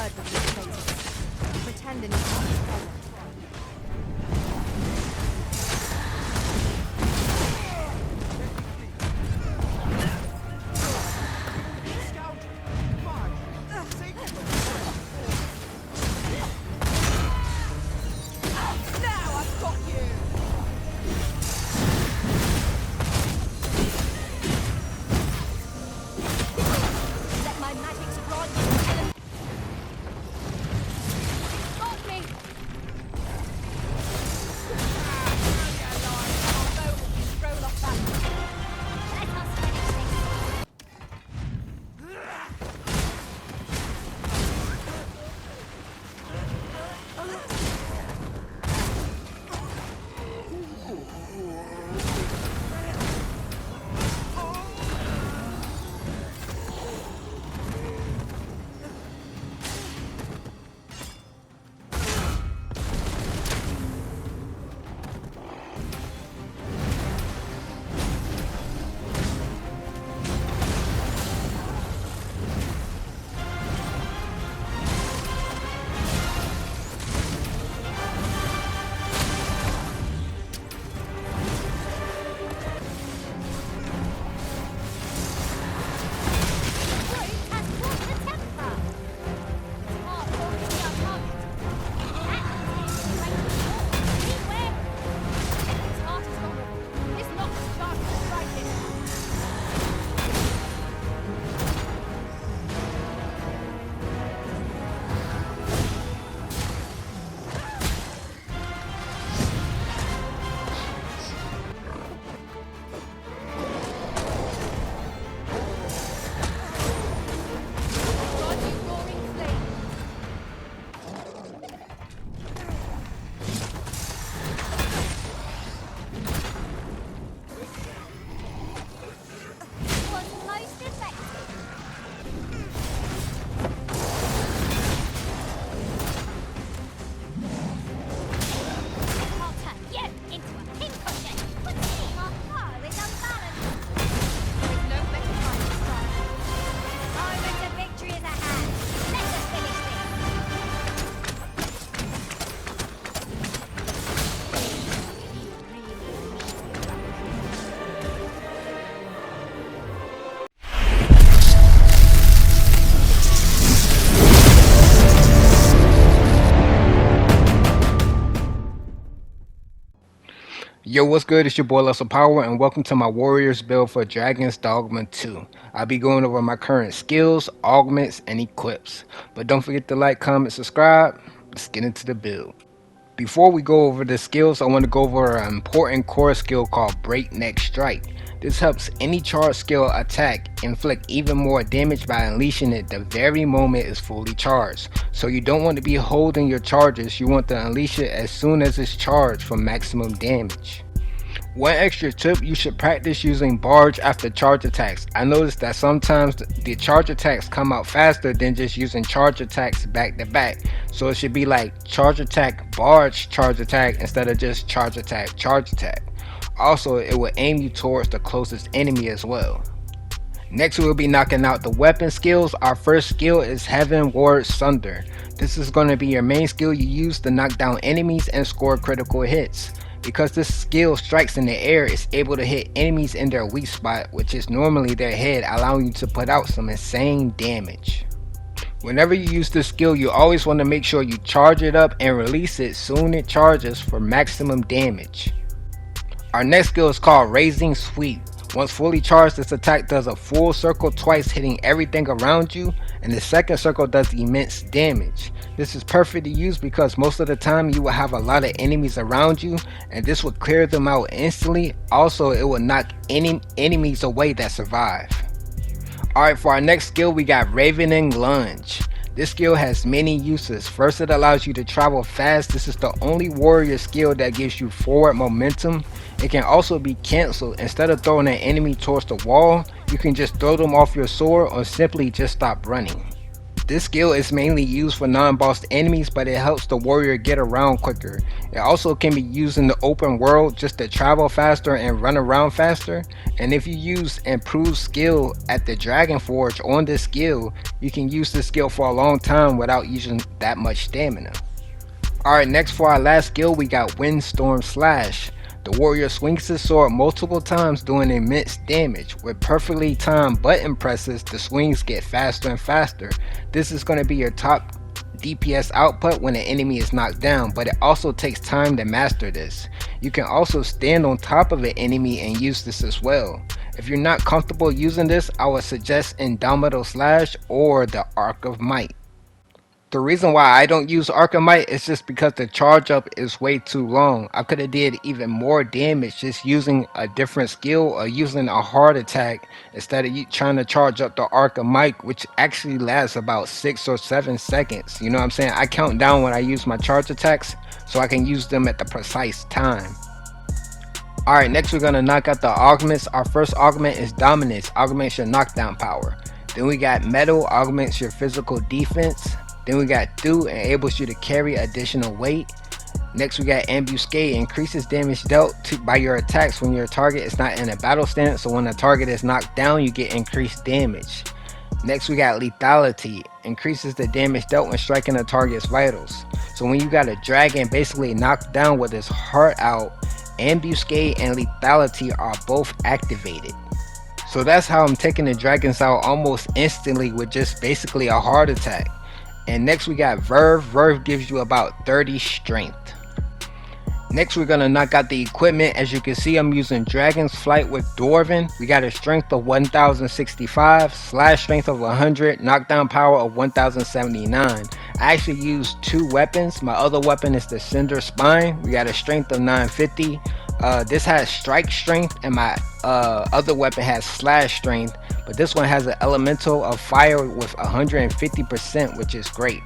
heard of these places. Pretending it's not present. Yo, what's good? It's your boy Lesser Power, and welcome to my Warriors build for Dragon's Dogma 2. I'll be going over my current skills, augments, and equips. But don't forget to like, comment, subscribe. Let's get into the build. Before we go over the skills, I want to go over an important core skill called Breakneck Strike. This helps any charge skill attack inflict even more damage by unleashing it the very moment it's fully charged. So you don't want to be holding your charges, you want to unleash it as soon as it's charged for maximum damage. One extra tip, you should practice using barge after charge attacks. I noticed that sometimes the charge attacks come out faster than just using charge attacks back to back. So it should be like charge attack, barge, charge attack instead of just charge attack, charge attack. Also, it will aim you towards the closest enemy as well. Next, we'll be knocking out the weapon skills. Our first skill is Heaven Ward Sunder. This is going to be your main skill you use to knock down enemies and score critical hits. Because this skill strikes in the air, it's able to hit enemies in their weak spot, which is normally their head, allowing you to put out some insane damage. Whenever you use this skill, you always want to make sure you charge it up and release it soon it charges for maximum damage. Our next skill is called Raising Sweep. Once fully charged, this attack does a full circle twice, hitting everything around you, and the second circle does immense damage. This is perfect to use because most of the time you will have a lot of enemies around you, and this will clear them out instantly. Also, it will knock any enemies away that survive. Alright, for our next skill we got Ravening Lunge. This skill has many uses. First, it allows you to travel fast. This is the only warrior skill that gives you forward momentum. It can also be cancelled. Instead of throwing an enemy towards the wall, you can just throw them off your sword or simply just stop running. This skill is mainly used for non-boss enemies, but it helps the warrior get around quicker. It also can be used in the open world just to travel faster and run around faster. And if you use improved skill at the Dragon Forge on this skill, you can use this skill for a long time without using that much stamina. Alright, next for our last skill, we got Windstorm Slash. The warrior swings his sword multiple times doing immense damage. With perfectly timed button presses, the swings get faster and faster. This is going to be your top DPS output when an enemy is knocked down, but it also takes time to master this. You can also stand on top of an enemy and use this as well. If you're not comfortable using this, I would suggest Indomitable Slash or the Arc of Might. The reason why I don't use Archimite is just because the charge up is way too long. I could have did even more damage just using a different skill or using a hard attack instead of you trying to charge up the Archimite, which actually lasts about 6 or 7 seconds. You know what I'm saying? I count down when I use my charge attacks so I can use them at the precise time. Alright, next we're going to knock out the augments. Our first augment is Dominance, augments your knockdown power. Then we got Metal, augments your physical defense. Then we got Thew, enables you to carry additional weight. Next we got Ambuscade, increases damage dealt by your attacks when your target is not in a battle stance, so when a target is knocked down you get increased damage. Next we got Lethality, increases the damage dealt when striking a target's vitals. So when you got a dragon basically knocked down with his heart out, Ambuscade and Lethality are both activated. So that's how I'm taking the dragons out almost instantly with just basically a heart attack. And next we got Verve. Verve gives you about 30 strength. Next we're going to knock out the equipment. As you can see, I'm using Dragon's Flight with Dwarven. We got a strength of 1065, slash strength of 100, knockdown power of 1079. I actually used 2 weapons. My other weapon is the Cinder Spine. We got a strength of 950. This has strike strength and my other weapon has slash strength, but this one has an elemental of fire with 150%, which is great.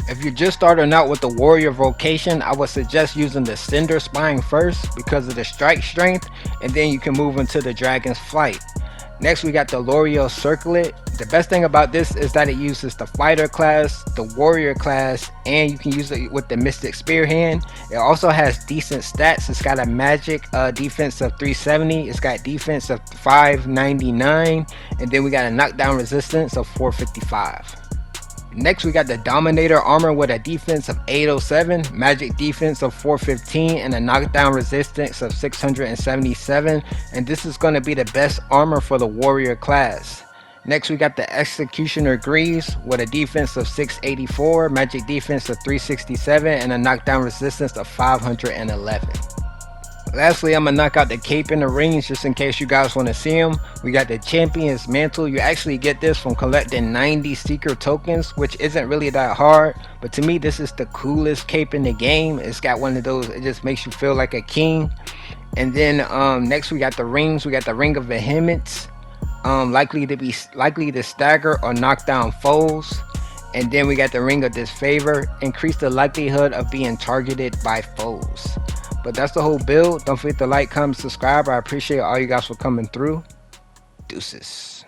If you're just starting out with the warrior vocation, I would suggest using the Cinder Spine first because of the strike strength, and then you can move into the Dragon's Flight. Next we got the L'Oreal Circlet. The best thing about this is that it uses the fighter class, the warrior class, and you can use it with the Mystic Spear hand. It also has decent stats. It's got a magic defense of 370, it's got defense of 599, and then we got a knockdown resistance of 455. Next we got the Dominator armor with a defense of 807, magic defense of 415, and a knockdown resistance of 677, and this is going to be the best armor for the warrior class. Next we got the Executioner Greaves with a defense of 684, magic defense of 367, and a knockdown resistance of 511. Lastly, I'm going to knock out the Cape and the Rings just in case you guys want to see them. We got the Champion's Mantle. You actually get this from collecting 90 Seeker tokens, which isn't really that hard. But to me, this is the coolest cape in the game. It's got one of those, it just makes you feel like a king. And then next we got the rings. We got the Ring of Vehemence, likely to stagger or knock down foes. And then we got the Ring of Disfavor, increase the likelihood of being targeted by foes. But that's the whole build. Don't forget to like, comment, subscribe. I appreciate all you guys for coming through. Deuces.